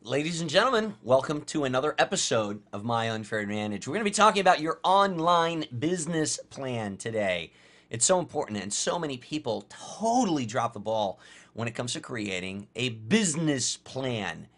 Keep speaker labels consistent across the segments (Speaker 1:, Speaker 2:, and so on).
Speaker 1: Ladies and gentlemen, welcome to another episode of My Unfair Advantage. We're going to be talking about your online business plan today. It's so important, and so many people totally drop the ball when it comes to creating a business plan.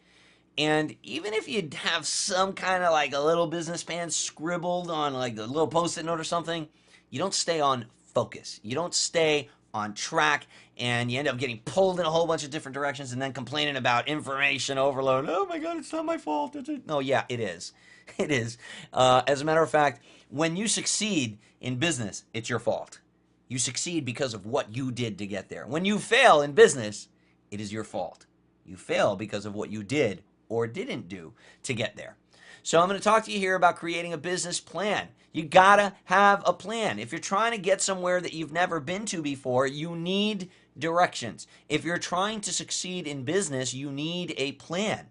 Speaker 1: And even if you have some kind of like a little business plan scribbled on like a little post-it note or something, you don't stay on focus. You don't stay on track, and you end up getting pulled in a whole bunch of different directions and then complaining about information overload. Oh my God, it's not my fault. No, yeah, it is. It is. As a matter of fact, when you succeed in business, it's your fault. You succeed because of what you did to get there. When you fail in business, it is your fault. You fail because of what you did or didn't do to get there. So I'm going to talk to you here about creating a business plan. You gotta have a plan. If you're trying to get somewhere that you've never been to before, you need directions. If you're trying to succeed in business, you need a plan.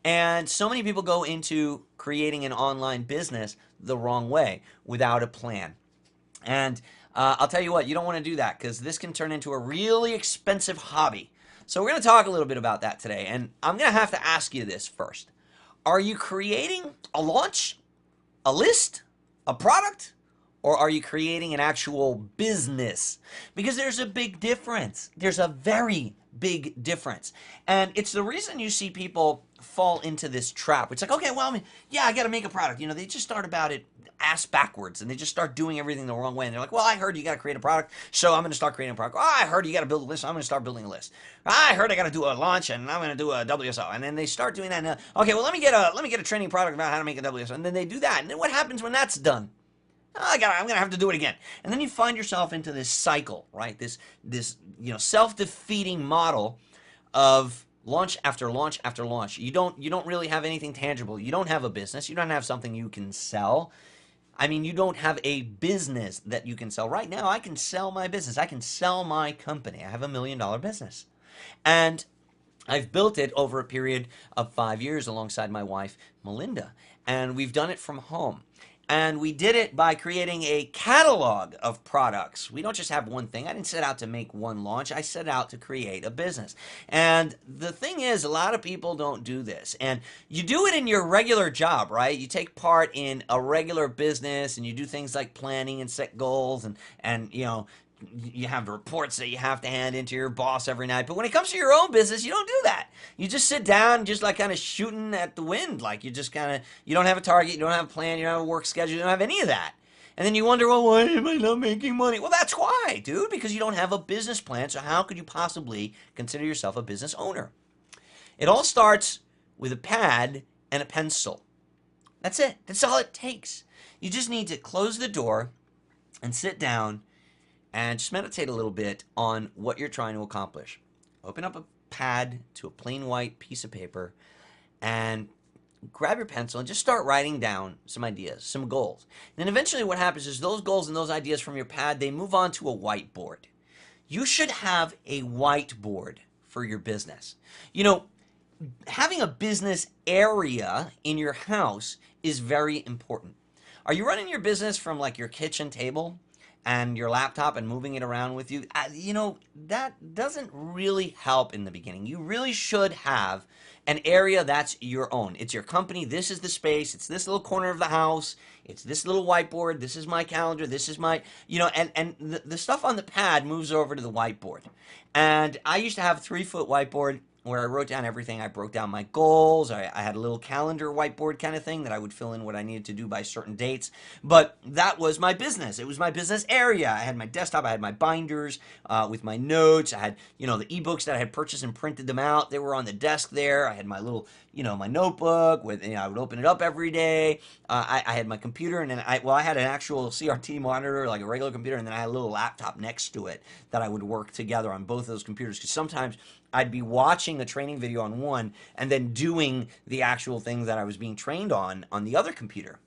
Speaker 1: And so many people go into creating an online business the wrong way, without a plan. And I'll tell you what, you don't want to do that, because this can turn into a really expensive hobby. So we're going to talk a little bit about that today. And I'm going to have to ask you this first. Are you creating a launch, a list, a product, or are you creating an actual business? Because there's a big difference. There's a very big difference. And it's the reason you see people fall into this trap. It's like, okay, well, I mean, yeah, I got to make a product. You know, they just start about it ass backwards, and they just start doing everything the wrong way. And they're like, well, I heard you got to create a product, so I'm going to start creating a product. Oh, I heard you got to build a list, so I'm going to start building a list. I heard I got to do a launch, and I'm going to do a WSO. And then they start doing that. And, okay, well, let me get a training product about how to make a WSO. And then they do that. And then what happens when that's done? Oh, I'm going to have to do it again. And then you find yourself into this cycle, right? This self-defeating model of launch after launch after launch. You don't really have anything tangible. You don't have a business. You don't have something you can sell. I mean, you don't have a business that you can sell. Right now, I can sell my business. I can sell my company. I have $1 million business. And I've built it over a period of 5 years alongside my wife, Melinda. And we've done it from home. And we did it by creating a catalog of products. We don't just have one thing. I didn't set out to make one launch. I set out to create a business. And the thing is, a lot of people don't do this. And you do it in your regular job, right? You take part in a regular business, and you do things like planning and set goals, and you know, you have reports that you have to hand into your boss every night. But when it comes to your own business, you don't do that. You just sit down, just like kind of shooting at the wind. Like you just kind of, you don't have a target, you don't have a plan, you don't have a work schedule, you don't have any of that. And then you wonder, well, why am I not making money? Well, that's why, dude, because you don't have a business plan. So how could you possibly consider yourself a business owner? It all starts with a pad and a pencil. That's it. That's all it takes. You just need to close the door and sit down and just meditate a little bit on what you're trying to accomplish. Open up a pad to a plain white piece of paper and grab your pencil and just start writing down some ideas, some goals. And then eventually what happens is those goals and those ideas from your pad, they move on to a whiteboard. You should have a whiteboard for your business. You know, having a business area in your house is very important. Are you running your business from like your kitchen table and your laptop and moving it around with you? You know, that doesn't really help in the beginning. You really should have an area that's your own. It's your company. This is the space. It's this little corner of the house. It's this little whiteboard. This is my calendar. This is my, you know, and the stuff on the pad moves over to the whiteboard. And I used to have a 3-foot whiteboard where I wrote down everything. I broke down my goals. I had a little calendar whiteboard kind of thing that I would fill in what I needed to do by certain dates. But that was my business. It was my business area. I had my desktop. I had my binders with my notes. I had, you know, the ebooks that I had purchased and printed them out. They were on the desk there. I had my little, you know, my notebook with, you know, I would open it up every day. I had my computer, and then I had an actual CRT monitor, like a regular computer, and then I had a little laptop next to it that I would work together on both of those computers, because sometimes I'd be watching a training video on one and then doing the actual thing that I was being trained on the other computer.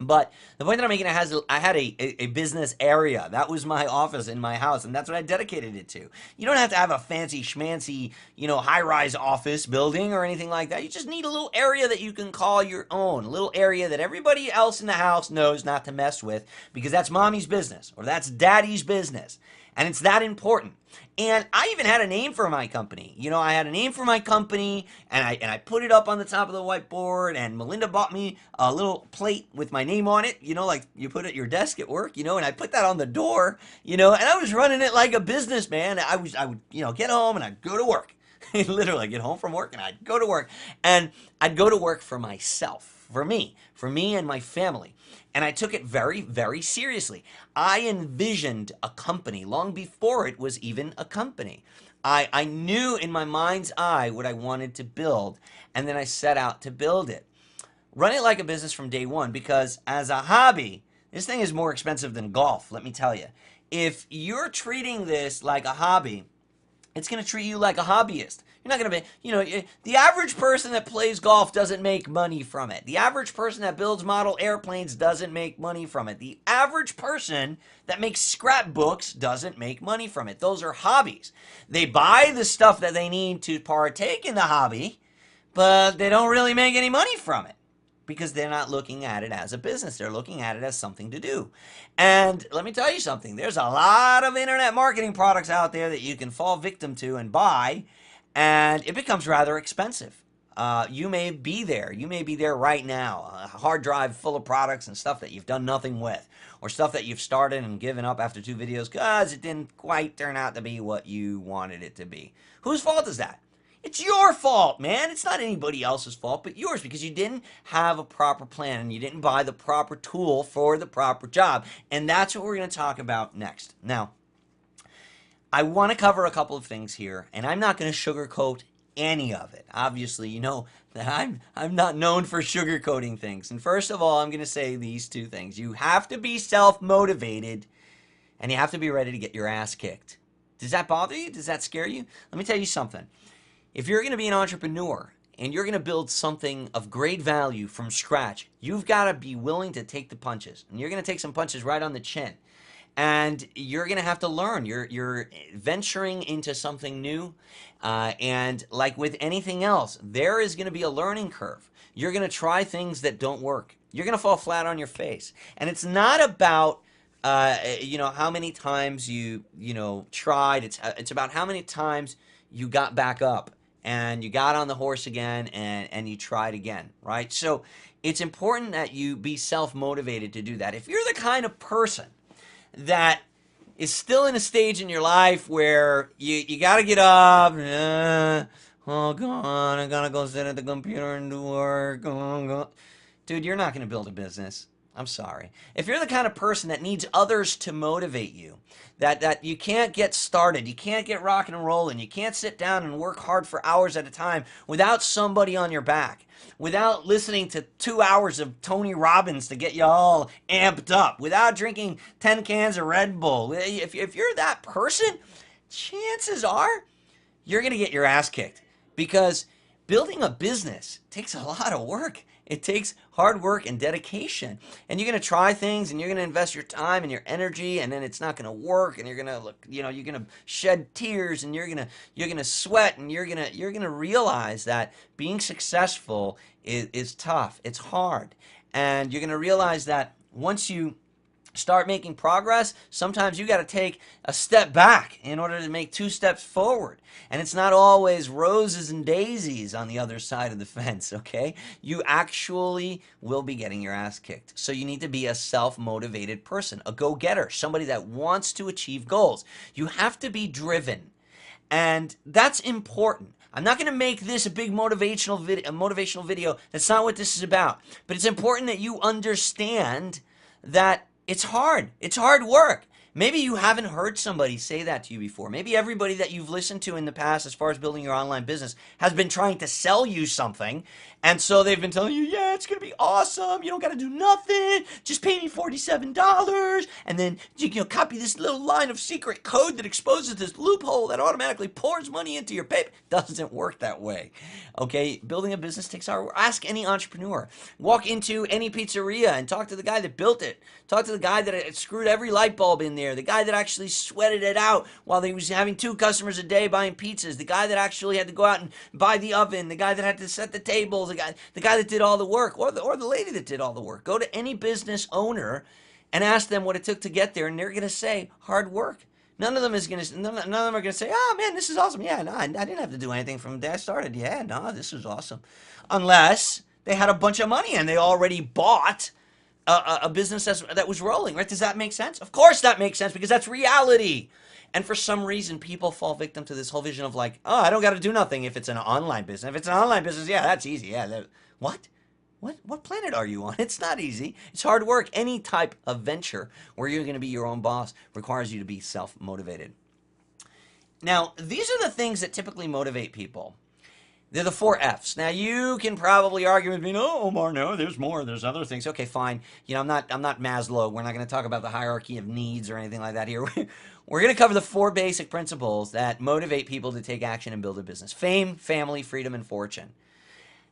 Speaker 1: But the point that I'm making, I had a business area. That was my office in my house, and that's what I dedicated it to. You don't have to have a fancy schmancy, you know, high-rise office building or anything like that. You just need a little area that you can call your own, a little area that everybody else in the house knows not to mess with, because that's mommy's business or that's daddy's business. And it's that important. And I even had a name for my company. You know, I had a name for my company, and I put it up on the top of the whiteboard, and Melinda bought me a little plate with my name on it, you know, like you put at your desk at work, you know, and I put that on the door, you know, and I was running it like a businessman. I would, you know, get home and I'd go to work. Literally, I'd get home from work and I'd go to work. And I'd go to work for myself, for me and my family. And I took it very, very seriously. I envisioned a company long before it was even a company. I knew in my mind's eye what I wanted to build, and then I set out to build it. Run it like a business from day one, because as a hobby, this thing is more expensive than golf, let me tell you. If you're treating this like a hobby, it's going to treat you like a hobbyist. You're not going to be, you know, the average person that plays golf doesn't make money from it. The average person that builds model airplanes doesn't make money from it. The average person that makes scrapbooks doesn't make money from it. Those are hobbies. They buy the stuff that they need to partake in the hobby, but they don't really make any money from it, because they're not looking at it as a business. They're looking at it as something to do. And let me tell you something. There's a lot of internet marketing products out there that you can fall victim to and buy, and it becomes rather expensive. You may be there. You may be there right now. A hard drive full of products and stuff that you've done nothing with, or stuff that you've started and given up after 2 videos because it didn't quite turn out to be what you wanted it to be. Whose fault is that? It's your fault, man. It's not anybody else's fault but yours, because you didn't have a proper plan and you didn't buy the proper tool for the proper job. And that's what we're going to talk about next. Now, I want to cover a couple of things here, and I'm not going to sugarcoat any of it. Obviously, you know that I'm not known for sugarcoating things. And first of all, I'm going to say these 2 things. You have to be self-motivated, and you have to be ready to get your ass kicked. Does that bother you? Does that scare you? Let me tell you something. If you're going to be an entrepreneur and you're going to build something of great value from scratch, you've got to be willing to take the punches. And you're going to take some punches right on the chin. And you're going to have to learn. You're venturing into something new. And like with anything else, there is going to be a learning curve. You're going to try things that don't work. You're going to fall flat on your face. And it's not about you know, how many times you tried. It's about how many times you got back up and you got on the horse again and you tried again, right? So it's important that you be self-motivated to do that. If you're the kind of person that is still in a stage in your life where you got to get up, oh God, I got to go sit at the computer and do work, dude, you're not going to build a business. I'm sorry. If you're the kind of person that needs others to motivate you, that you can't get started, you can't get rocking and rolling, you can't sit down and work hard for hours at a time without somebody on your back, without listening to 2 hours of Tony Robbins to get you all amped up, without drinking 10 cans of Red Bull, if you're that person, chances are you're going to get your ass kicked, because building a business takes a lot of work. It takes hard work and dedication. And you're going to try things and you're going to invest your time and your energy, and then it's not going to work, and you're going to look, you're going to shed tears, and you're going to sweat, and you're going to realize that being successful is tough. It's hard. And you're going to realize that once you start making progress, sometimes you got to take a step back in order to make 2 steps forward. And it's not always roses and daisies on the other side of the fence, okay? You actually will be getting your ass kicked. So you need to be a self-motivated person, a go-getter, somebody that wants to achieve goals. You have to be driven. And that's important. I'm not going to make this a big motivational video. That's not what this is about. But it's important that you understand that it's hard. It's hard work. Maybe you haven't heard somebody say that to you before. Maybe everybody that you've listened to in the past as far as building your online business has been trying to sell you something. And so they've been telling you, yeah, it's going to be awesome. You don't got to do nothing. Just pay me $47. And then you copy this little line of secret code that exposes this loophole that automatically pours money into your pay. Doesn't work that way. Okay, building a business takes hard work. Ask any entrepreneur. Walk into any pizzeria and talk to the guy that built it. Talk to the guy that screwed every light bulb in there. The guy that actually sweated it out while he was having 2 customers a day buying pizzas. The guy that actually had to go out and buy the oven. The guy that had to set the tables. The guy that did all the work, or the lady that did all the work. Go to any business owner and ask them what it took to get there, and they're going to say hard work. None of them is gonna. None of them are gonna say, "Oh man, this is awesome." Yeah, no, I didn't have to do anything from the day I started. Yeah, no, this is awesome. Unless they had a bunch of money and they already bought a business that was rolling. Right? Does that make sense? Of course, that makes sense because that's reality. And for some reason, people fall victim to this whole vision of like, "Oh, I don't got to do nothing if it's an online business. If it's an online business, yeah, that's easy. Yeah, what? What planet are you on? It's not easy. It's hard work. Any type of venture where you're going to be your own boss requires you to be self-motivated. Now, these are the things that typically motivate people. They're the 4 F's. Now, you can probably argue with me, no, Omar, no, there's more. There's other things. Okay, fine. You know, I'm not Maslow. We're not going to talk about the hierarchy of needs or anything like that here. We're going to cover the 4 basic principles that motivate people to take action and build a business. Fame, family, freedom, and fortune.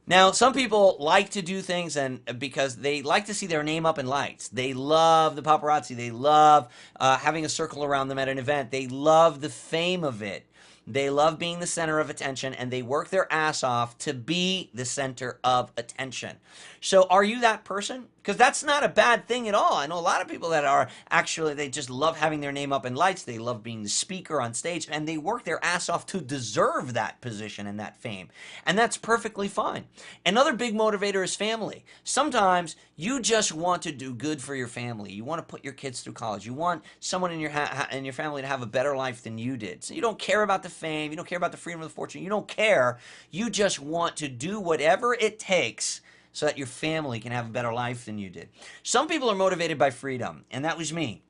Speaker 1: Now, some people like to do things because they like to see their name up in lights. They love the paparazzi. They love having a circle around them at an event. They love the fame of it. They love being the center of attention, and they work their ass off to be the center of attention. So are you that person? Because that's not a bad thing at all. I know a lot of people that are actually, they just love having their name up in lights. They love being the speaker on stage, and they work their ass off to deserve that position and that fame. And that's perfectly fine. Another big motivator is family. Sometimes you just want to do good for your family. You want to put your kids through college. You want someone in your family to have a better life than you did. So you don't care about the fame. You don't care about the freedom of the fortune. You don't care. You just want to do whatever it takes so that your family can have a better life than you did. Some people are motivated by freedom, and that was me.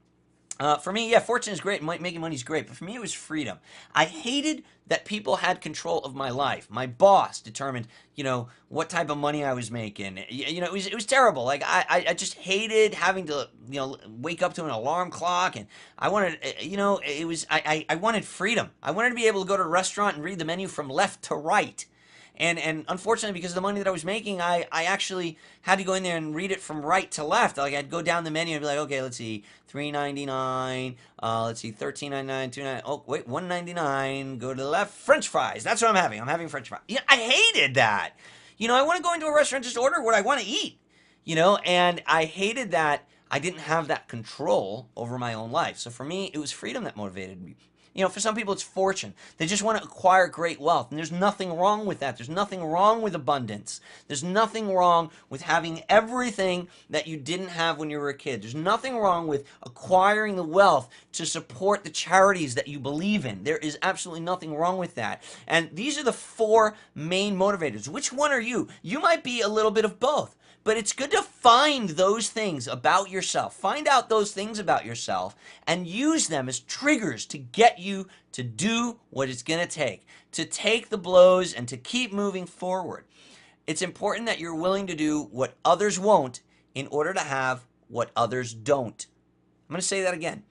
Speaker 1: For me, yeah, fortune is great, making money is great, but for me it was freedom. I hated that people had control of my life. My boss determined, what type of money I was making. It was terrible. Like I just hated having to, wake up to an alarm clock, and I wanted, I wanted freedom. I wanted to be able to go to a restaurant and read the menu from left to right. And unfortunately, because of the money that I was making, I actually had to go in there and read it from right to left. Like I'd go down the menu and be like, okay, let's see, $3.99, let's see, $13.99, $2.99, oh wait, $1.99. Go to the left, French fries. That's what I'm having. I'm having French fries. Yeah, I hated that. I want to go into a restaurant, just order what I want to eat. And I hated that I didn't have that control over my own life. So for me, it was freedom that motivated me. For some people, it's fortune. They just want to acquire great wealth. And there's nothing wrong with that. There's nothing wrong with abundance. There's nothing wrong with having everything that you didn't have when you were a kid. There's nothing wrong with acquiring the wealth to support the charities that you believe in. There is absolutely nothing wrong with that. And these are the 4 main motivators. Which one are you? You might be a little bit of both. But it's good to find those things about yourself. Find out those things about yourself and use them as triggers to get you to do what it's going to take the blows and to keep moving forward. It's important that you're willing to do what others won't in order to have what others don't. I'm going to say that again.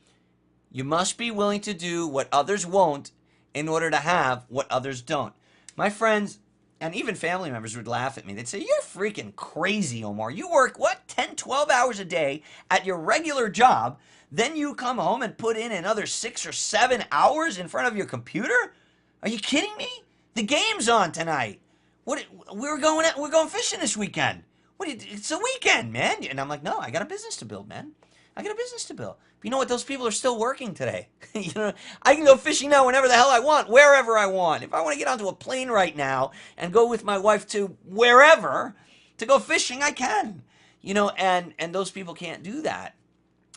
Speaker 1: You must be willing to do what others won't in order to have what others don't. My friends, and even family members would laugh at me. They'd say, you're freaking crazy, Omar. You work, 10, 12 hours a day at your regular job. Then you come home and put in another 6 or 7 hours in front of your computer? Are you kidding me? The game's on tonight. We're going fishing this weekend. It's a weekend, man. And I'm like, no, I got a business to build, man. I got a business to build. But you know what? Those people are still working today. I can go fishing now whenever the hell I want, wherever I want. If I want to get onto a plane right now and go with my wife to wherever to go fishing, I can. And those people can't do that.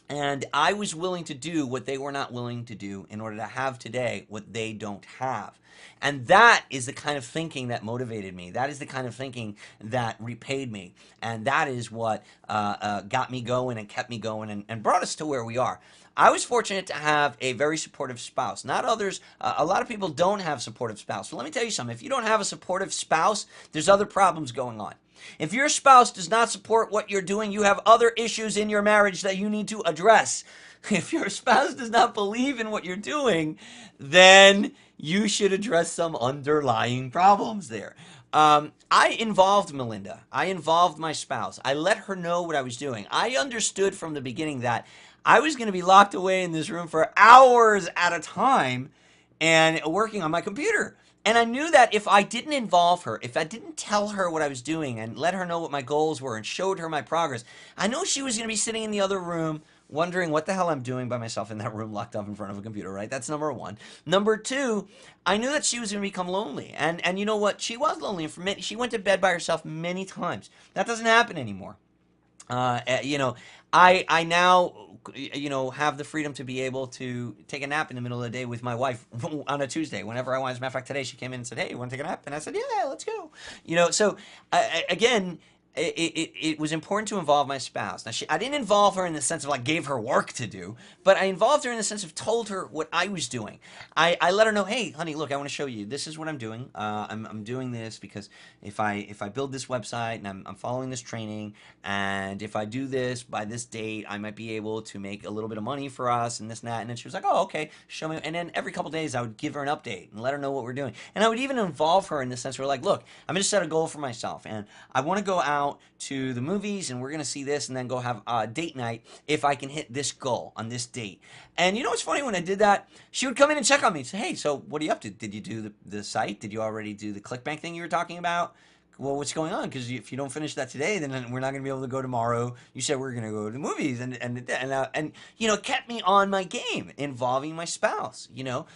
Speaker 1: And I was willing to do what they were not willing to do in order to have today what they don't have. And that is the kind of thinking that motivated me. That is the kind of thinking that repaid me. And that is what got me going and kept me going and brought us to where we are. I was fortunate to have a very supportive spouse. Not others. A lot of people don't have supportive spouse. So let me tell you something. If you don't have a supportive spouse, there's other problems going on. If your spouse does not support what you're doing, you have other issues in your marriage that you need to address. If your spouse does not believe in what you're doing, then you should address some underlying problems there. I involved Melinda. I involved my spouse. I let her know what I was doing. I understood from the beginning that I was going to be locked away in this room for hours at a time and working on my computer. And I knew that if I didn't involve her, if I didn't tell her what I was doing and let her know what my goals were and showed her my progress, I know she was going to be sitting in the other room wondering what the hell I'm doing by myself in that room locked up in front of a computer, right? That's number one. Number two, I knew that she was going to become lonely. And you know what? She was lonely. And for many, she went to bed by herself many times. That doesn't happen anymore. You know, I now, you know, have the freedom to be able to take a nap in the middle of the day with my wife on a Tuesday, whenever I want. As a matter of fact, today she came in and said, "Hey, you want to take a nap?" And I said, "Yeah, let's go." You know, so again, it was important to involve my spouse. Now, I didn't involve her in the sense of like gave her work to do, but I involved her in the sense of told her what I was doing. I let her know, hey, honey, look, I want to show you. This is what I'm doing. I'm doing this because if I build this website and I'm following this training, and if I do this by this date, I might be able to make a little bit of money for us and this and that. And then she was like, oh, okay, show me. And then every couple of days, I would give her an update and let her know what we're doing. And I would even involve her in the sense where like, look, I'm going to set a goal for myself, and I want to go out to the movies and we're going to see this and then go have a date night if I can hit this goal on this date. And you know what's funny? When I did that, she would come in and check on me and say, hey, so what are you up to? Did you do the site? Did you already do the ClickBank thing you were talking about? Well, what's going on? Because if you don't finish that today, then we're not going to be able to go tomorrow. You said we're going to go to the movies, and you know, kept me on my game, involving my spouse. You know,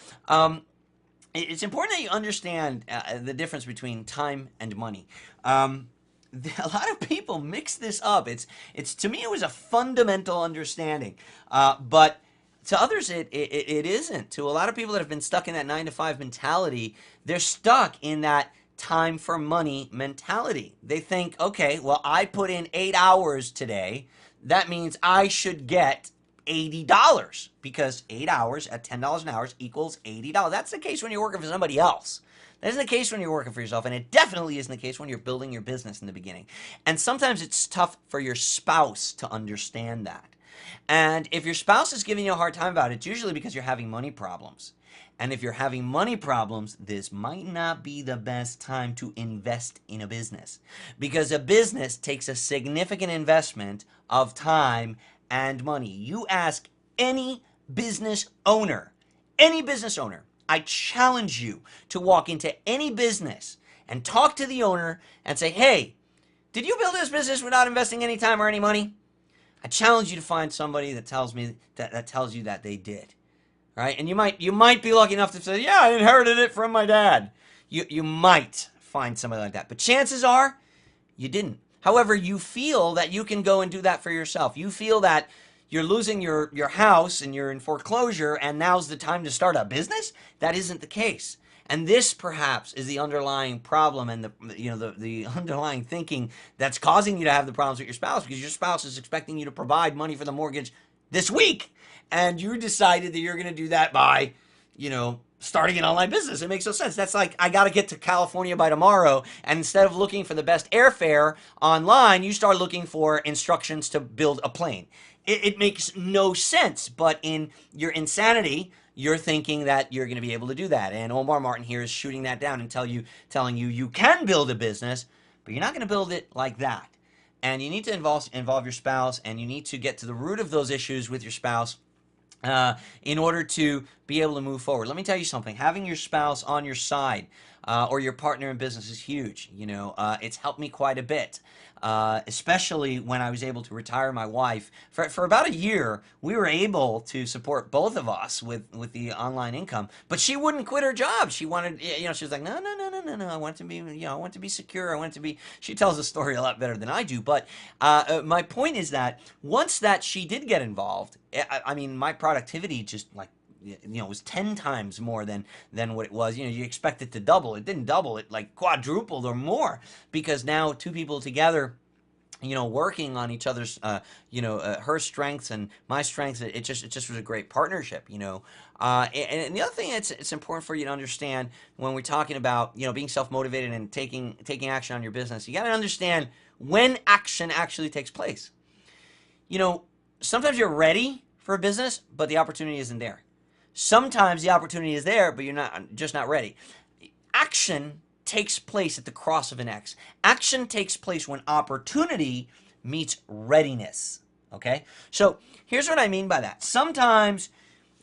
Speaker 1: it's important that you understand the difference between time and money. A lot of people mix this up. It's to me, it was a fundamental understanding, but to others it isn't. To a lot of people that have been stuck in that 9-to-5 mentality, they're stuck in that time for money mentality. They think, okay, well, I put in 8 hours today. That means I should get $80 because 8 hours at $10 an hour equals $80. That's the case when you're working for somebody else. That isn't the case when you're working for yourself, and it definitely isn't the case when you're building your business in the beginning. And sometimes it's tough for your spouse to understand that. And if your spouse is giving you a hard time about it, it's usually because you're having money problems. And if you're having money problems, this might not be the best time to invest in a business, because a business takes a significant investment of time and money. You ask any business owner, I challenge you to walk into any business and talk to the owner and say, hey, did you build this business without investing any time or any money? I challenge you to find somebody that tells me that tells you that they did. Right? And you might be lucky enough to say, yeah, I inherited it from my dad. You might find somebody like that. But chances are you didn't. However, you feel that you can go and do that for yourself. You feel that you're losing your house and you're in foreclosure and now's the time to start a business. That isn't the case. And this perhaps is the underlying problem and the underlying thinking that's causing you to have the problems with your spouse, because your spouse is expecting you to provide money for the mortgage this week. And you decided that you're going to do that by, starting an online business. It makes no sense. That's like, I got to get to California by tomorrow. And instead of looking for the best airfare online, you start looking for instructions to build a plane. It makes no sense. But in your insanity, you're thinking that you're going to be able to do that. And Omar Martin here is shooting that down and telling you you can build a business, but you're not going to build it like that. And you need to involve your spouse, and you need to get to the root of those issues with your spouse in order to be able to move forward. Let me tell you something. Having your spouse on your side or your partner in business is huge. It's helped me quite a bit, especially when I was able to retire my wife. For about a year, we were able to support both of us with the online income. But she wouldn't quit her job. She wanted, she was like, no. I want to be, I want to be secure. I want to be. She tells the story a lot better than I do. But my point is that once that she did get involved, I mean, my productivity just it was 10 times more than what it was. You expect it to double. It didn't double. It like quadrupled or more, because now two people together, working on each other's, her strengths and my strengths. It just was a great partnership, And the other thing it's important for you to understand when we're talking about, being self-motivated and taking action on your business, you got to understand when action actually takes place. Sometimes you're ready for a business, but the opportunity isn't there. Sometimes the opportunity is there, but you're not ready. Action takes place at the cross of an X. Action takes place when opportunity meets readiness. Okay? So here's what I mean by that. Sometimes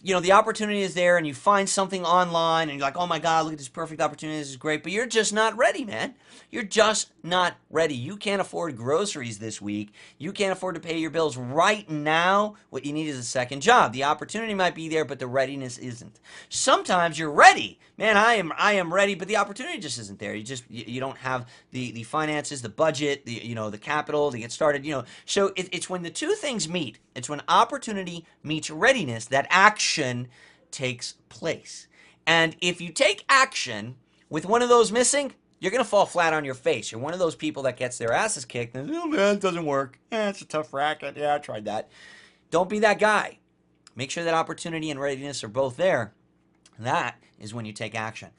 Speaker 1: you know, the opportunity is there and you find something online and you're like, oh my God, look at this perfect opportunity, this is great, but you're just not ready, man. You're just not ready. You can't afford groceries this week. You can't afford to pay your bills right now. What you need is a second job. The opportunity might be there, but the readiness isn't. Sometimes you're ready. Man, I am ready, but the opportunity just isn't there. You don't have the finances, the budget, the capital to get started, So it's when the two things meet. It's when opportunity meets readiness that action takes place. And if you take action with one of those missing, you're going to fall flat on your face. You're one of those people that gets their asses kicked and, oh man, it doesn't work. It's a tough racket. Yeah, I tried that. Don't be that guy. Make sure that opportunity and readiness are both there. That is when you take action.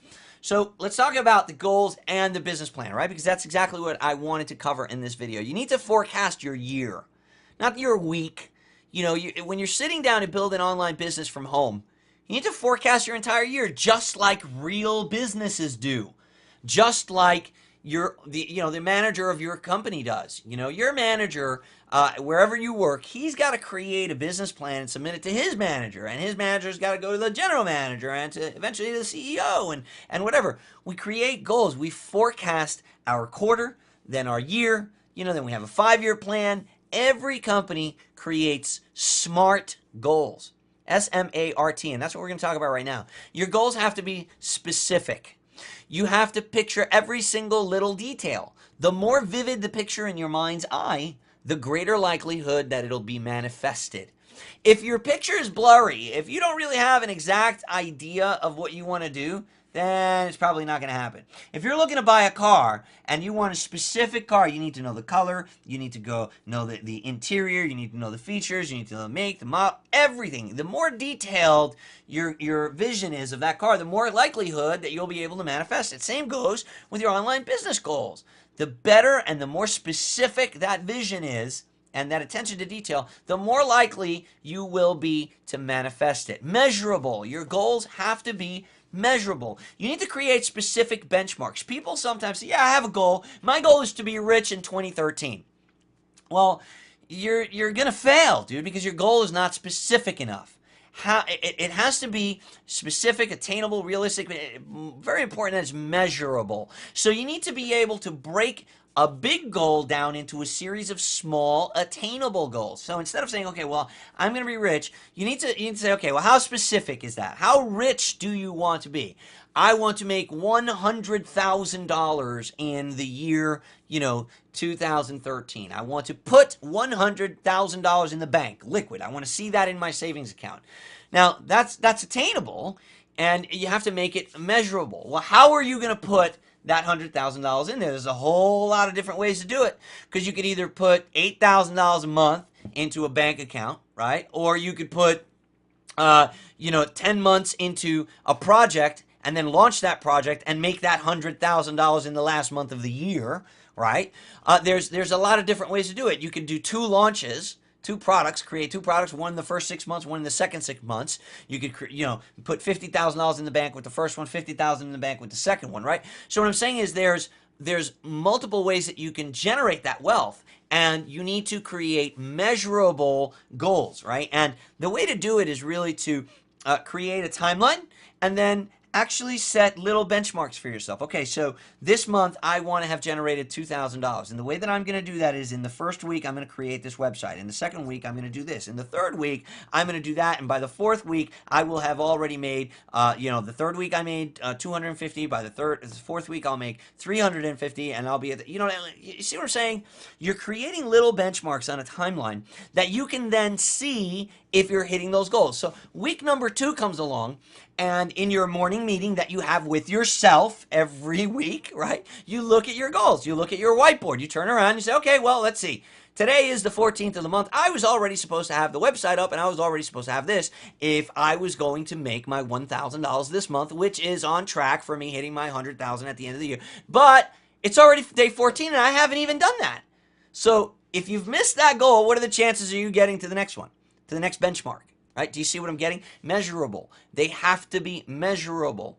Speaker 1: So let's talk about the goals and the business plan, right? Because that's exactly what I wanted to cover in this video. You need to forecast your year, not your week. When you're sitting down to build an online business from home, you need to forecast your entire year, just like real businesses do, just like the manager of your company does. Your manager, wherever you work, he's got to create a business plan and submit it to his manager, and his manager's got to go to the general manager and to eventually to the CEO and whatever. We create goals. We forecast our quarter, then our year. Then we have a 5-year plan. Every company creates SMART goals, SMART, and that's what we're going to talk about right now. Your goals have to be specific. You have to picture every single little detail. The more vivid the picture in your mind's eye, the greater likelihood that it'll be manifested. If your picture is blurry, if you don't really have an exact idea of what you want to do, then it's probably not going to happen. If you're looking to buy a car and you want a specific car, you need to know the color, you need to know the interior, you need to know the features, you need to know the make, the model, everything. The more detailed your vision is of that car, the more likelihood that you'll be able to manifest it. Same goes with your online business goals. The better and the more specific that vision is, and that attention to detail, the more likely you will be to manifest it. Measurable. Your goals have to be measurable. You need to create specific benchmarks. People sometimes say, yeah, I have a goal. My goal is to be rich in 2013. Well, you're going to fail, dude, because your goal is not specific enough. It has to be specific, attainable, realistic, very important that it's measurable. So you need to be able to break a big goal down into a series of small, attainable goals. So instead of saying, okay, well, I'm going to be rich, you need to say, okay, well, how specific is that? How rich do you want to be? I want to make $100,000 in the year, 2013. I want to put $100,000 in the bank, liquid. I want to see that in my savings account. Now, that's attainable, and you have to make it measurable. Well, how are you going to put that $100,000 in there? There's a whole lot of different ways to do it, because you could either put $8,000 a month into a bank account, right? Or you could put, 10 months into a project and then launch that project and make that $100,000 in the last month of the year, right? There's a lot of different ways to do it. You could do 2 launches, 2 products, create 2 products, one in the first 6 months, one in the second 6 months. You could, put $50,000 in the bank with the first one, $50,000 in the bank with the second one, right? So what I'm saying is there's multiple ways that you can generate that wealth, and you need to create measurable goals, right? And the way to do it is really to create a timeline and then actually set little benchmarks for yourself. Okay, so this month I want to have generated $2,000. And the way that I'm going to do that is in the first week, I'm going to create this website. In the second week, I'm going to do this. In the third week, I'm going to do that. And by the fourth week, I will have already made, the third week I made 250. By the fourth week, I'll make 350. And I'll be at you see what I'm saying? You're creating little benchmarks on a timeline that you can then see if you're hitting those goals. So week number 2 comes along, and in your morning meeting that you have with yourself every week, right? You look at your goals. You look at your whiteboard. You turn around and you say, okay, well, let's see. Today is the 14th of the month. I was already supposed to have the website up, and I was already supposed to have this if I was going to make my $1,000 this month, which is on track for me hitting my $100,000 at the end of the year. But it's already day 14, and I haven't even done that. So if you've missed that goal, what are the chances of you getting to the next one? To the next benchmark, right? Do you see what I'm getting? Measurable. They have to be measurable.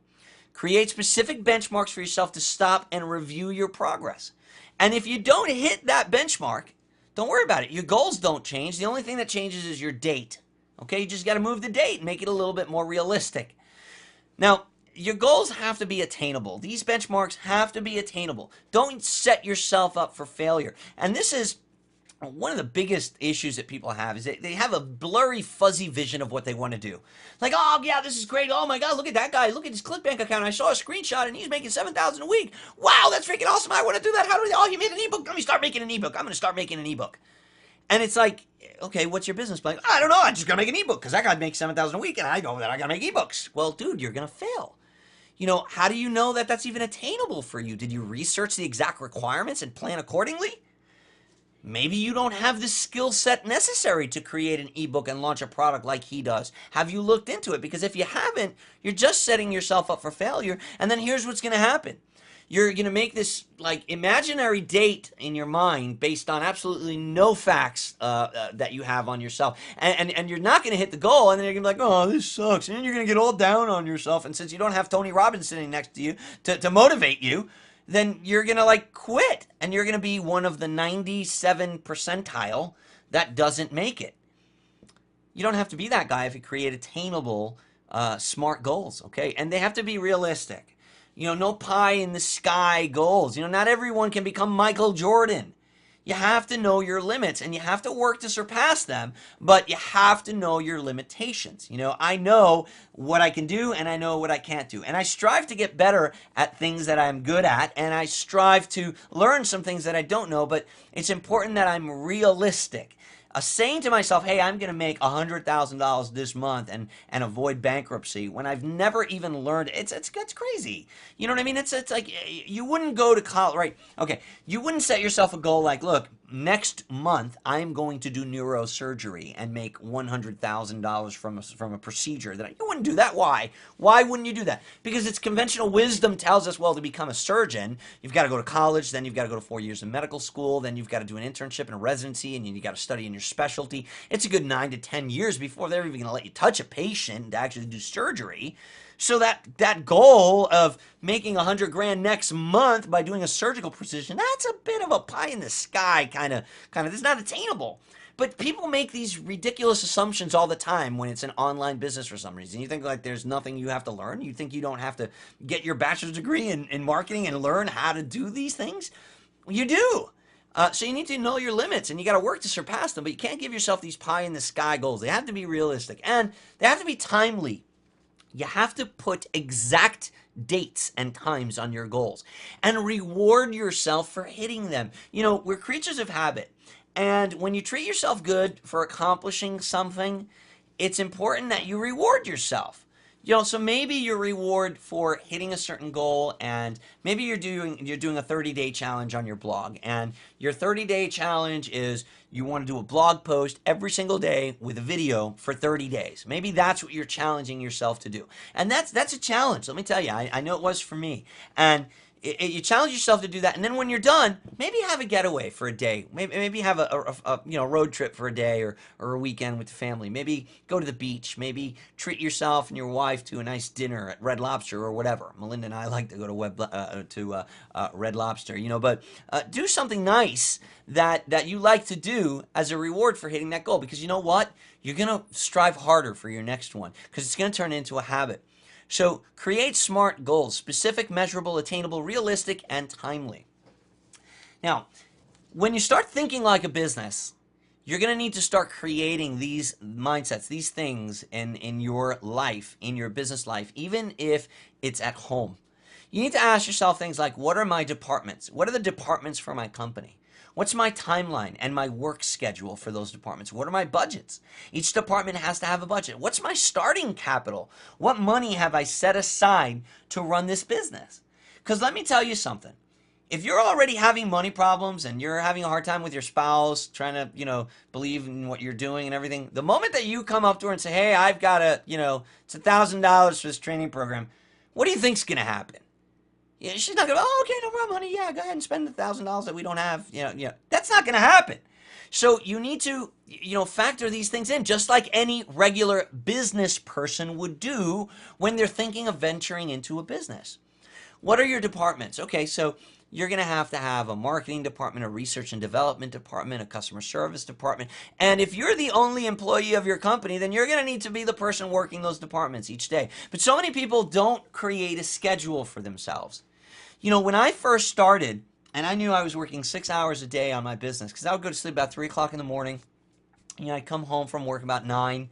Speaker 1: Create specific benchmarks for yourself to stop and review your progress. And if you don't hit that benchmark, don't worry about it. Your goals don't change. The only thing that changes is your date. Okay, you just got to move the date and make it a little bit more realistic. Now, your goals have to be attainable. These benchmarks have to be attainable. Don't set yourself up for failure. And this is one of the biggest issues that people have, is they have a blurry, fuzzy vision of what they want to do. Like, oh yeah, this is great. Oh my God, look at that guy. Look at his ClickBank account. I saw a screenshot and he's making $7,000 a week. Wow, that's freaking awesome. I want to do that. How do we? Oh, he made an ebook. Let me start making an ebook. I'm going to start making an ebook. And it's like, okay, what's your business plan? I don't know. I'm just going to make an ebook because that guy makes $7,000 a week and I know that I got to make ebooks. Well, dude, you're going to fail. You know, how do you know that that's even attainable for you? Did you research the exact requirements and plan accordingly? Maybe you don't have the skill set necessary to create an ebook and launch a product like he does. Have you looked into it? Because if you haven't, you're just setting yourself up for failure. And then here's what's going to happen. You're going to make this like imaginary date in your mind based on absolutely no facts that you have on yourself. And you're not going to hit the goal. And then you're going to be like, oh, this sucks. And then you're going to get all down on yourself. And since you don't have Tony Robbins sitting next to you to motivate you, then you're going to like quit. And you're going to be one of the 97 percentile that doesn't make it. You don't have to be that guy if you create attainable, smart goals, okay? And they have to be realistic. You know, no pie in the sky goals. You know, not everyone can become Michael Jordan. You have to know your limits and you have to work to surpass them, but you have to know your limitations. You know, I know what I can do and I know what I can't do. And I strive to get better at things that I'm good at, and I strive to learn some things that I don't know, but it's important that I'm realistic. Saying to myself, hey, I'm going to make $100,000 this month and avoid bankruptcy when I've never even learned, it's crazy. You know what I mean? It's like you wouldn't go to college, right? Okay, you wouldn't set yourself a goal like, look, next month I'm going to do neurosurgery and make $100,000 from a procedure. You wouldn't do that. Why? Why wouldn't you do that? Because it's conventional wisdom tells us, well, to become a surgeon, you've got to go to college, then you've got to go to 4 years of medical school, then you've got to do an internship and a residency, and you got to study in your specialty. It's a good 9 to 10 years before they're even going to let you touch a patient to actually do surgery. So that goal of making $100,000 next month by doing a surgical precision, that's a bit of a pie in the sky kind of. It's not attainable. But people make these ridiculous assumptions all the time when it's an online business for some reason. You think like there's nothing you have to learn? You think you don't have to get your bachelor's degree in marketing and learn how to do these things? You do. So you need to know your limits and you got to work to surpass them, but you can't give yourself these pie in the sky goals. They have to be realistic and they have to be timely. You have to put exact dates and times on your goals and reward yourself for hitting them. You know, we're creatures of habit. And when you treat yourself good for accomplishing something, it's important that you reward yourself. You know, so maybe your reward for hitting a certain goal, and maybe you're doing a 30-day challenge on your blog, and your 30-day challenge is you want to do a blog post every single day with a video for 30 days. Maybe that's what you're challenging yourself to do. And that's a challenge. Let me tell you, I know it was for me. And you challenge yourself to do that, and then when you're done, maybe have a getaway for a day. Maybe have a road trip for a day or a weekend with the family. Maybe go to the beach. Maybe treat yourself and your wife to a nice dinner at Red Lobster or whatever. Melinda and I like to go to Red Lobster. You know, but do something nice that you like to do as a reward for hitting that goal. Because you know what? You're gonna strive harder for your next one because it's gonna turn into a habit. So create SMART goals: specific, measurable, attainable, realistic, and timely. Now, when you start thinking like a business, you're going to need to start creating these mindsets, these things in your life, in your business life, even if it's at home. You need to ask yourself things like, what are my departments? What are the departments for my company? What's my timeline and my work schedule for those departments? What are my budgets? Each department has to have a budget. What's my starting capital? What money have I set aside to run this business? Because let me tell you something. If you're already having money problems and you're having a hard time with your spouse, trying to, believe in what you're doing and everything, the moment that you come up to her and say, hey, I've got it's $1,000 for this training program, what do you think's going to happen? Yeah, she's not going to, oh, okay, no problem, honey. Yeah, go ahead and spend the $1,000 that we don't have. That's not going to happen. So you need to, factor these things in just like any regular business person would do when they're thinking of venturing into a business. What are your departments? Okay, so, you're going to have a marketing department, a research and development department, a customer service department. And if you're the only employee of your company, then you're going to need to be the person working those departments each day. But so many people don't create a schedule for themselves. You know, when I first started, and I knew I was working 6 hours a day on my business, because I would go to sleep about 3 o'clock in the morning. You know, I'd come home from work about 9,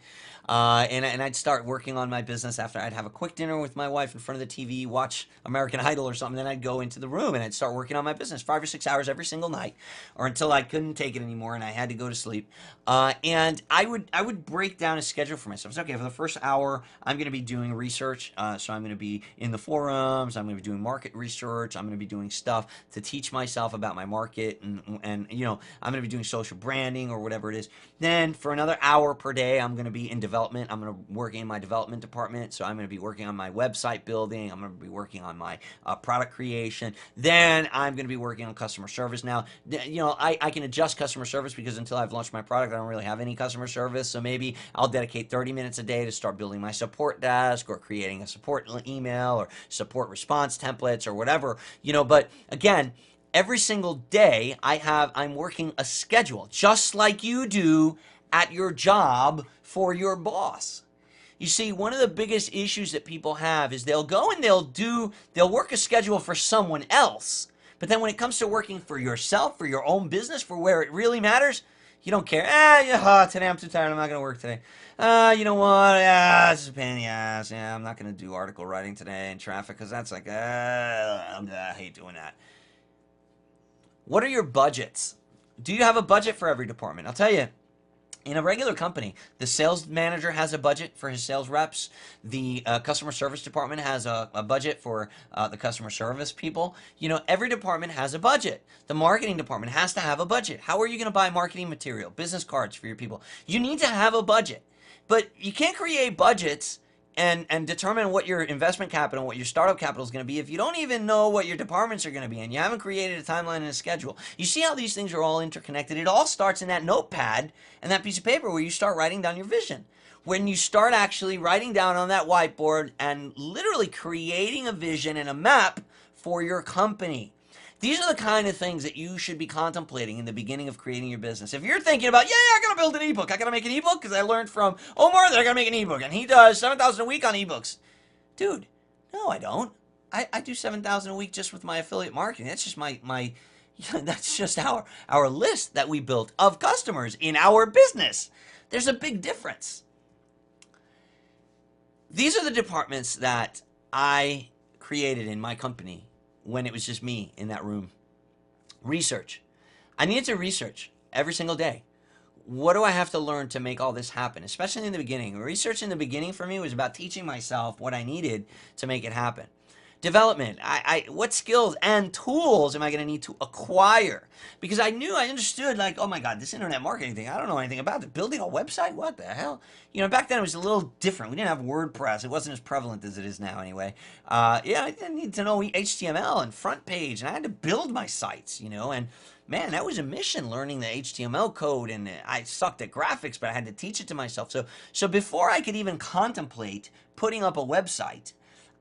Speaker 1: and I'd start working on my business after I'd have a quick dinner with my wife in front of the TV, watch American Idol or something. Then I'd go into the room and I'd start working on my business 5 or 6 hours every single night, or until I couldn't take it anymore and I had to go to sleep. And I would break down a schedule for myself. So, okay, for the first hour, I'm going to be doing research. So I'm going to be in the forums. I'm going to be doing market research. I'm going to be doing stuff to teach myself about my market, and you know, I'm going to be doing social branding or whatever it is. Then for another hour per day, I'm going to be in development. I'm going to work in my development department. So I'm going to be working on my website building. I'm going to be working on my product creation. Then I'm going to be working on customer service. Now, you know, I can adjust customer service because until I've launched my product, I don't really have any customer service. So maybe I'll dedicate 30 minutes a day to start building my support desk or creating a support email or support response templates or whatever, you know. But again, every single day I'm working a schedule, just like you do at your job for your boss. You see, one of the biggest issues that people have is they'll go and they'll work a schedule for someone else. But then when it comes to working for yourself, for your own business, for where it really matters, you don't care. Today I'm too tired. I'm not going to work today. You know what? This is a pain in the ass. Yeah, I'm not going to do article writing today in traffic because that's like, I hate doing that. What are your budgets? Do you have a budget for every department? I'll tell you, in a regular company, the sales manager has a budget for his sales reps. The customer service department has a budget for the customer service people. You know, every department has a budget. The marketing department has to have a budget. How are you going to buy marketing material, business cards for your people? You need to have a budget. But you can't create budgets and determine what your investment capital, what your startup capital is going to be if you don't even know what your departments are going to be and you haven't created a timeline and a schedule. You see how these things are all interconnected? It all starts in that notepad and that piece of paper where you start writing down your vision. When you start actually writing down on that whiteboard and literally creating a vision and a map for your company. These are the kind of things that you should be contemplating in the beginning of creating your business. If you're thinking about, I got to build an ebook. I got to make an ebook because I learned from Omar that I got to make an ebook. And he does 7,000 a week on ebooks. Dude, no, I don't. I do 7,000 a week just with my affiliate marketing. That's just my that's just our list that we built of customers in our business. There's a big difference. These are the departments that I created in my company when it was just me in that room. Research. I needed to research every single day. What do I have to learn to make all this happen? Especially in the beginning. Research in the beginning for me was about teaching myself what I needed to make it happen. Development. What skills and tools am I going to need to acquire? Because I understood, like, oh my God, this internet marketing thing, I don't know anything about it. Building a website? What the hell? You know, back then it was a little different. We didn't have WordPress. It wasn't as prevalent as it is now anyway. I didn't need to know HTML and front page, and I had to build my sites, you know, and man, that was a mission, learning the HTML code, and I sucked at graphics, but I had to teach it to myself. So before I could even contemplate putting up a website,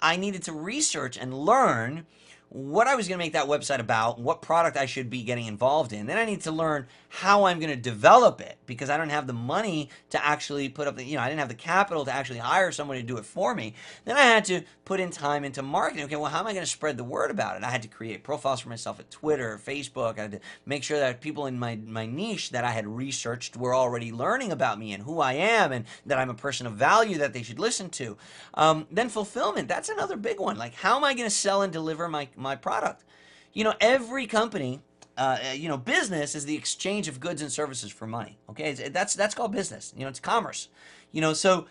Speaker 1: I needed to research and learn what I was going to make that website about, what product I should be getting involved in. Then I need to learn how I'm going to develop it because I don't have the money to actually put up I didn't have the capital to actually hire someone to do it for me. Then I had to put in time into marketing. Okay, well, how am I going to spread the word about it? I had to create profiles for myself at Twitter, Facebook. I had to make sure that people in my niche that I had researched were already learning about me and who I am and that I'm a person of value that they should listen to. Then fulfillment, that's another big one. Like, how am I going to sell and deliver my product? You know, every company, business is the exchange of goods and services for money. Okay, that's called business. You know, it's commerce. You know, so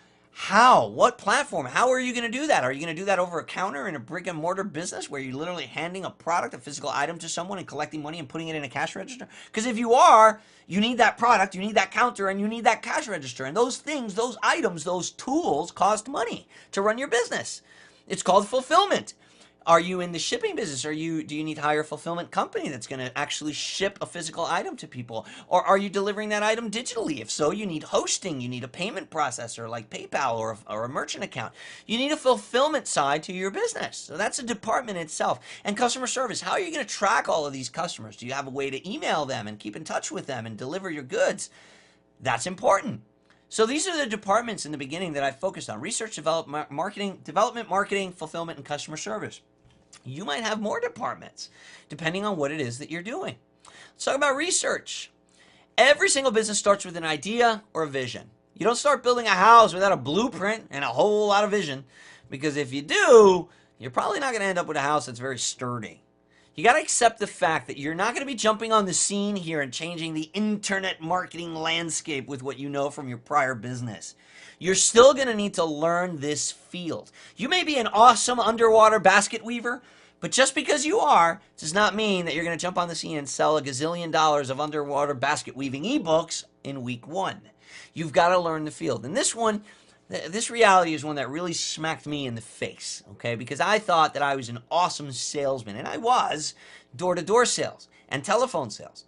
Speaker 1: what platform? How are you going to do that? Are you going to do that over a counter in a brick and mortar business where you're literally handing a product, a physical item to someone and collecting money and putting it in a cash register? Because if you are, you need that product, you need that counter, and you need that cash register. And those things, those items, those tools cost money to run your business. It's called fulfillment. Are you in the shipping business? Do you need to hire a fulfillment company that's going to actually ship a physical item to people? Or are you delivering that item digitally? If so, you need hosting, you need a payment processor like PayPal or a merchant account. You need a fulfillment side to your business. So that's a department itself. And customer service, how are you going to track all of these customers? Do you have a way to email them and keep in touch with them and deliver your goods? That's important. So these are the departments in the beginning that I focused on: research, development, marketing, fulfillment, and customer service. You might have more departments depending on what it is that you're doing. Let's talk about research. Every single business starts with an idea or a vision. You don't start building a house without a blueprint and a whole lot of vision, because if you do, you're probably not going to end up with a house that's very sturdy. You got to accept the fact that you're not going to be jumping on the scene here and changing the internet marketing landscape with what you know from your prior business. You're still going to need to learn this field. You may be an awesome underwater basket weaver, but just because you are does not mean that you're going to jump on the scene and sell $1 gazillion of underwater basket weaving ebooks in week one. You've got to learn the field. And this one, this reality is one that really smacked me in the face, okay? Because I thought that I was an awesome salesman, and I was. Door-to-door sales and telephone sales.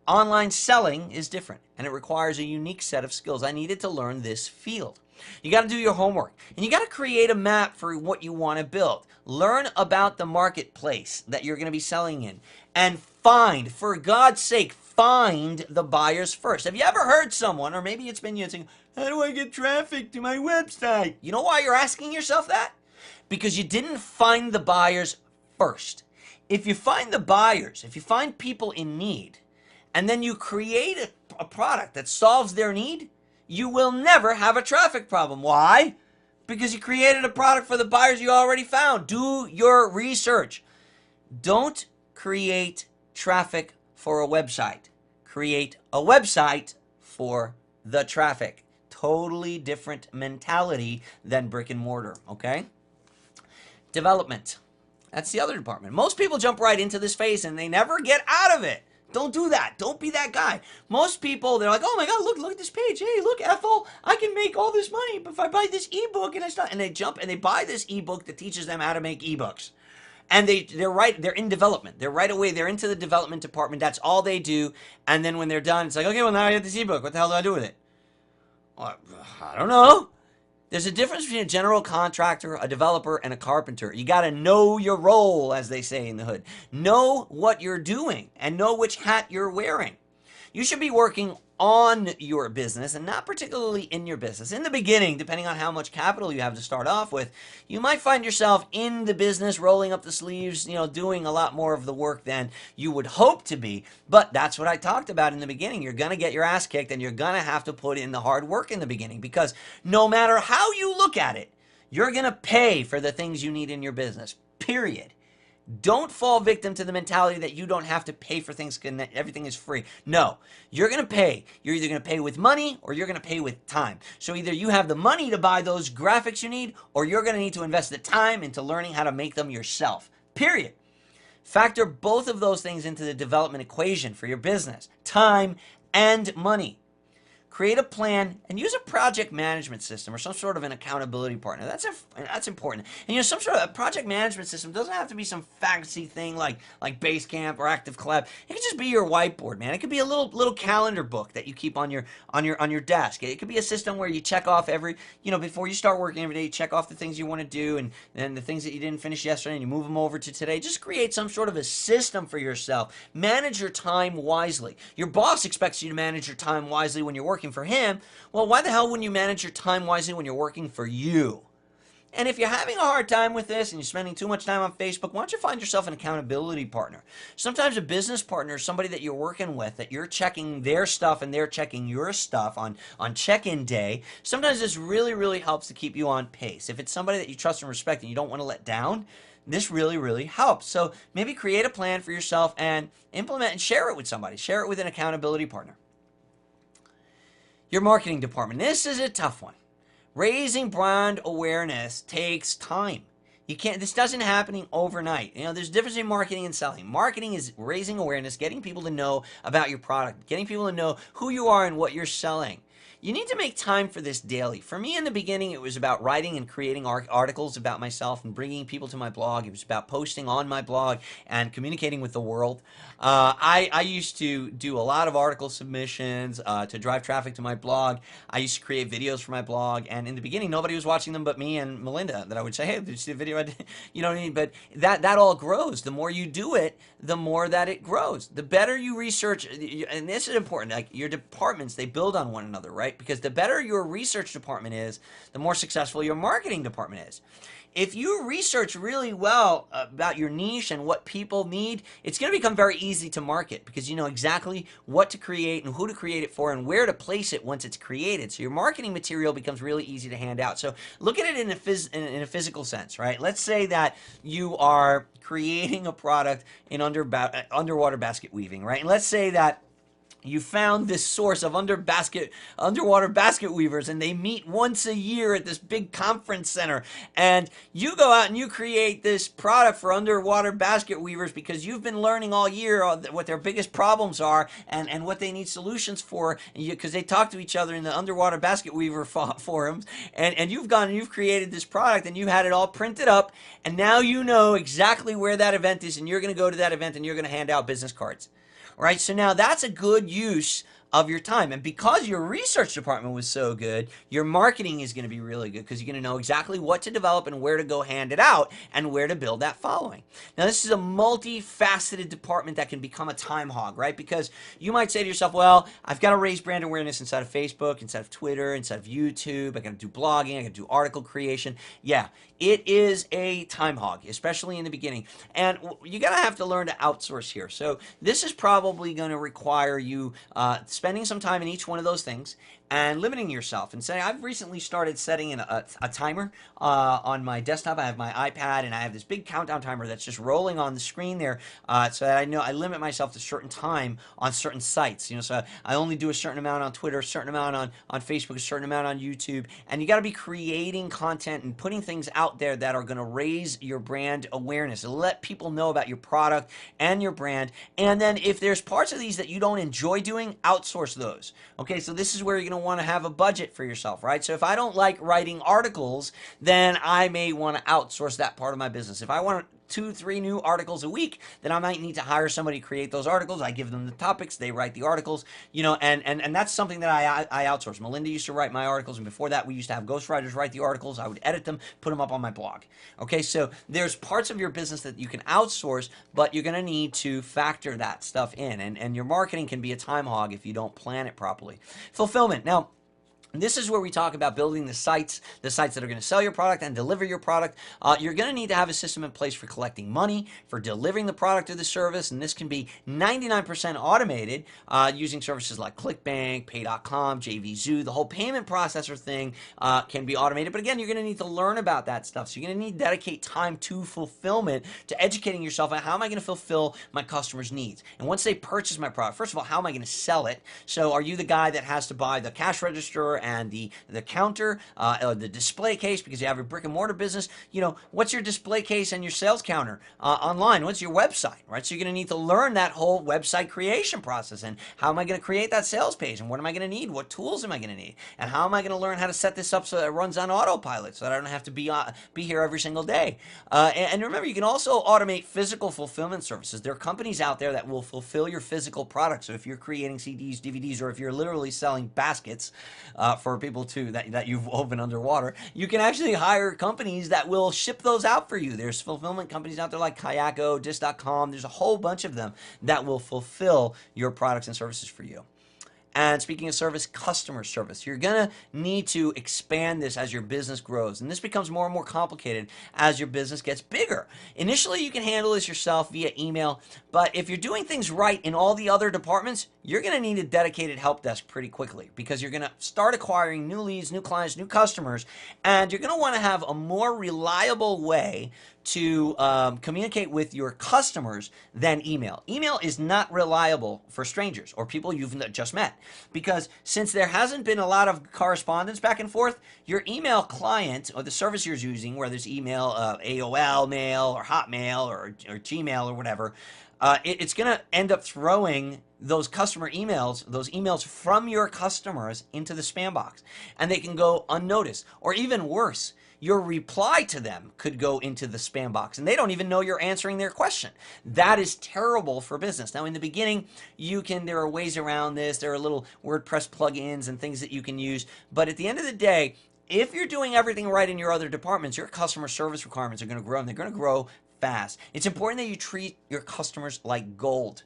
Speaker 1: Online selling is different, and it requires a unique set of skills. I needed to learn this field. You got to do your homework, and you got to create a map for what you want to build. Learn about the marketplace that you're going to be selling in, and find, for God's sake, find the buyers first. Have you ever heard someone, or maybe it's been you, saying, how do I get traffic to my website? You know why you're asking yourself that? Because you didn't find the buyers first. If you find the buyers, if you find people in need, and then you create a product that solves their need, you will never have a traffic problem. Why? Because you created a product for the buyers you already found. Do your research. Don't create traffic for a website. Create a website for the traffic. Totally different mentality than brick and mortar, okay? Development. That's the other department. Most people jump right into this phase and they never get out of it. Don't do that. Don't be that guy. Most people, they're like, oh my God, look at this page. Hey, look, Ethel, I can make all this money if I buy this ebook and I start. And they jump and they buy this ebook that teaches them how to make ebooks. And they're in development. They're right away, they're into the development department. That's all they do. And then when they're done, it's like, okay, well, now I have this ebook. What the hell do I do with it? Well, I don't know. There's a difference between a general contractor, a developer, and a carpenter. You got to know your role, as they say in the hood. Know what you're doing and know which hat you're wearing. You should be working on your business and not particularly in your business. In the beginning, depending on how much capital you have to start off with, you might find yourself in the business, rolling up the sleeves, doing a lot more of the work than you would hope to be. But that's what I talked about in the beginning. You're going to get your ass kicked and you're going to have to put in the hard work in the beginning, because no matter how you look at it, you're going to pay for the things you need in your business, period. Don't fall victim to the mentality that you don't have to pay for things and that everything is free. No, you're going to pay. You're either going to pay with money or you're going to pay with time. So either you have the money to buy those graphics you need, or you're going to need to invest the time into learning how to make them yourself. Period. Factor both of those things into the development equation for your business: time and money. Create a plan and use a project management system or some sort of an accountability partner. That's important. And some sort of a project management system doesn't have to be some fancy thing like Basecamp or Active Collab. It could just be your whiteboard, man. It could be a little calendar book that you keep on your desk. It could be a system where you check off every, before you start working every day, you check off the things you want to do and then the things that you didn't finish yesterday and you move them over to today. Just create some sort of a system for yourself. Manage your time wisely. Your boss expects you to manage your time wisely when you're working for him. Well, why the hell wouldn't you manage your time wisely when you're working for you? And if you're having a hard time with this and you're spending too much time on Facebook, why don't you find yourself an accountability partner? Sometimes a business partner is somebody that you're working with, that you're checking their stuff and they're checking your stuff on check-in day. Sometimes this really, really helps to keep you on pace. If it's somebody that you trust and respect and you don't want to let down, this really, really helps. So maybe create a plan for yourself and implement and share it with somebody. Share it with an accountability partner. Your marketing department. This is a tough one. Raising brand awareness takes time. This doesn't happen overnight. There's a difference in marketing and selling. Marketing is raising awareness, getting people to know about your product, getting people to know who you are and what you're selling. You need to make time for this daily. For me, in the beginning, it was about writing and creating articles about myself and bringing people to my blog. It was about posting on my blog and communicating with the world. I used to do a lot of article submissions to drive traffic to my blog. I used to create videos for my blog, and in the beginning, nobody was watching them but me and Melinda. That I would say, "Hey, did you see the video I did?" You know what I mean? But that all grows. The more you do it, the more that it grows. The better you research, and this is important. Like your departments, they build on one another, right? Because the better your research department is, the more successful your marketing department is. If you research really well about your niche and what people need, it's going to become very easy to market because you know exactly what to create and who to create it for and where to place it once it's created. So your marketing material becomes really easy to hand out. So look at it in a physical sense, right? Let's say that you are creating a product in underwater basket weaving, right? And let's say that you found this source of underwater basket weavers, and they meet once a year at this big conference center. And you go out and you create this product for underwater basket weavers because you've been learning all year what their biggest problems are and what they need solutions for, because they talk to each other in the underwater basket weaver forums. And you've gone and you've created this product and you had it all printed up, and now you know exactly where that event is, and you're going to go to that event and you're going to hand out business cards. Right, so now that's a good use of your time. And because your research department was so good, your marketing is going to be really good because you're going to know exactly what to develop and where to go hand it out and where to build that following. Now, this is a multifaceted department that can become a time hog, right? Because you might say to yourself, well, I've got to raise brand awareness inside of Facebook, inside of Twitter, inside of YouTube. I got to do blogging. I got to do article creation. Yeah, it is a time hog, especially in the beginning. And you got to have to learn to outsource here. So this is probably going to require you spending some time in each one of those things and limiting yourself and saying, I've recently started setting a timer on my desktop. I have my iPad and I have this big countdown timer that's just rolling on the screen there so that I know I limit myself to a certain time on certain sites. You know, so I only do a certain amount on Twitter, a certain amount on Facebook, a certain amount on YouTube. And you got to be creating content and putting things out there that are going to raise your brand awareness and let people know about your product and your brand. And then if there's parts of these that you don't enjoy doing, outsource those. Okay, so this is where you're going to want to have a budget for yourself, right? So if I don't like writing articles, then I may want to outsource that part of my business. If I want 2-3 new articles a week, then I might need to hire somebody to create those articles. I give them the topics, they write the articles, you know, and that's something that I outsource. Melinda used to write my articles, and before that we used to have ghostwriters write the articles. I would edit them, put them up on my blog. Okay, so there's parts of your business that you can outsource, but you're going to need to factor that stuff in, and your marketing can be a time hog if you don't plan it properly. Fulfillment. Now, this is where we talk about building the sites that are going to sell your product and deliver your product. You're going to need to have a system in place for collecting money, for delivering the product or the service, and this can be 99% automated using services like ClickBank, Pay.com, JVZoo. The whole payment processor thing can be automated, but again, you're going to need to learn about that stuff. So you're going to need to dedicate time to fulfillment, to educating yourself on how am I going to fulfill my customers' needs. And once they purchase my product, first of all, how am I going to sell it? So are you the guy that has to buy the cash register and the counter, the display case, because you have a brick and mortar business? You know, what's your display case and your sales counter online? What's your website, right? So you're going to need to learn that whole website creation process, and how am I going to create that sales page, and what am I going to need? What tools am I going to need? And how am I going to learn how to set this up so that it runs on autopilot, so that I don't have to be here every single day? And remember, you can also automate physical fulfillment services. There are companies out there that will fulfill your physical products. So if you're creating CDs, DVDs, or if you're literally selling baskets for people too that you've woven underwater, you can actually hire companies that will ship those out for you. There's fulfillment companies out there like Kayako, Dis.com. There's a whole bunch of them that will fulfill your products and services for you. And speaking of service, customer service. You're going to need to expand this as your business grows. And this becomes more and more complicated as your business gets bigger. Initially, you can handle this yourself via email. But if you're doing things right in all the other departments, you're going to need a dedicated help desk pretty quickly, because you're going to start acquiring new leads, new clients, new customers. And you're going to want to have a more reliable way to communicate with your customers than email. Email is not reliable for strangers or people you've just met, because since there hasn't been a lot of correspondence back and forth, your email client or the service you're using, whether it's email, AOL mail or Hotmail or Gmail or whatever, it's going to end up throwing those customer emails, those emails from your customers into the spam box, and they can go unnoticed. Or even worse, your reply to them could go into the spam box and they don't even know you're answering their question. That is terrible for business. Now, in the beginning, there are ways around this. There are little WordPress plugins and things that you can use. But at the end of the day, if you're doing everything right in your other departments, your customer service requirements are going to grow, and they're going to grow fast. It's important that you treat your customers like gold.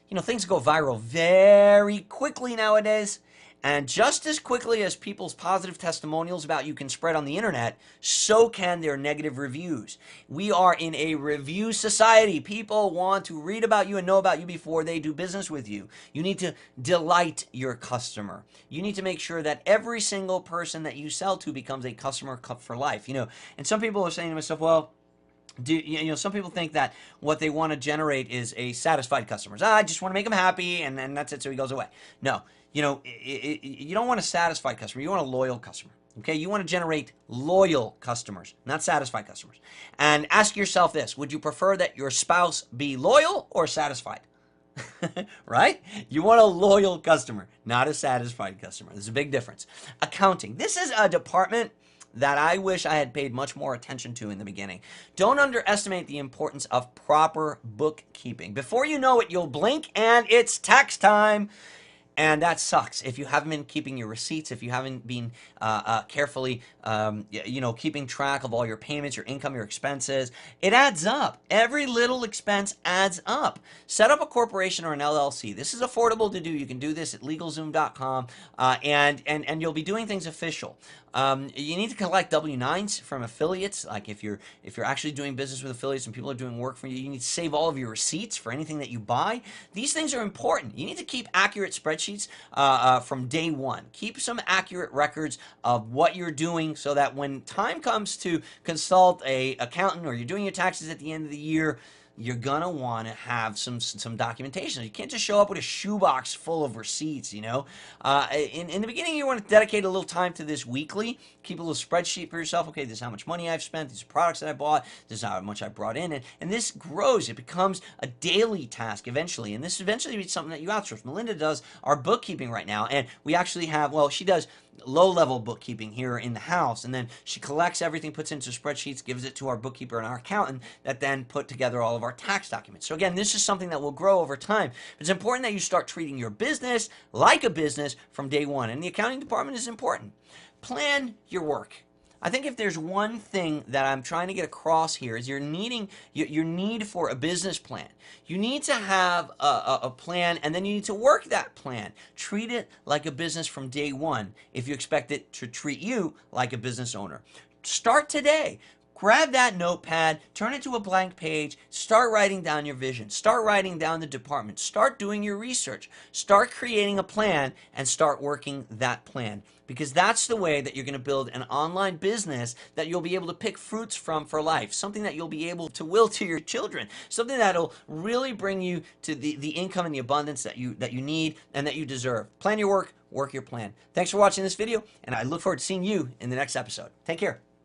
Speaker 1: You know, things go viral very quickly nowadays. And just as quickly as people's positive testimonials about you can spread on the internet, so can their negative reviews. We are in a review society. People want to read about you and know about you before they do business with you. You need to delight your customer. You need to make sure that every single person that you sell to becomes a customer for life. You know, and some people are saying to themselves, well, some people think that what they want to generate is a satisfied customer. I just want to make them happy, and then that's it, so he goes away. No, you don't want a satisfied customer. You want a loyal customer. Okay, you want to generate loyal customers, not satisfied customers. And ask yourself this: would you prefer that your spouse be loyal or satisfied? Right? You want a loyal customer, not a satisfied customer. There's a big difference. Accounting. This is a department that I wish I had paid much more attention to in the beginning. Don't underestimate the importance of proper bookkeeping. Before you know it, you'll blink and it's tax time. And that sucks. If you haven't been keeping your receipts, if you haven't been carefully, keeping track of all your payments, your income, your expenses, it adds up. Every little expense adds up. Set up a corporation or an LLC. This is affordable to do. You can do this at LegalZoom.com, and you'll be doing things official. You need to collect W-9s from affiliates. Like if you're actually doing business with affiliates and people are doing work for you, you need to save all of your receipts for anything that you buy. These things are important. You need to keep accurate spreadsheets from day one. Keep some accurate records of what you're doing so that when time comes to consult a accountant or you're doing your taxes at the end of the year, you're gonna want to have some documentation. You can't just show up with a shoebox full of receipts, you know. In the beginning, you want to dedicate a little time to this weekly. Keep a little spreadsheet for yourself. Okay, this is how much money I've spent. These are products that I bought. This is how much I brought in. And this grows. It becomes a daily task eventually. And this eventually becomes something that you outsource. Melinda does our bookkeeping right now. And we actually have, well, she does low-level bookkeeping here in the house, and then she collects everything, puts it into spreadsheets, gives it to our bookkeeper and our accountant that then put together all of our tax documents. So again, this is something that will grow over time. It's important that you start treating your business like a business from day one, and the accounting department is important. Plan your work. I think if there's one thing that I'm trying to get across here is your need for a business plan. You need to have a plan, and then you need to work that plan. Treat it like a business from day one if you expect it to treat you like a business owner. Start today. Grab that notepad, turn it to a blank page, start writing down your vision, start writing down the department, start doing your research, start creating a plan, and start working that plan. Because that's the way that you're going to build an online business that you'll be able to pick fruits from for life, something that you'll be able to will to your children, something that'll really bring you to the income and the abundance that you need and that you deserve. Plan your work, work your plan. Thanks for watching this video, and I look forward to seeing you in the next episode. Take care.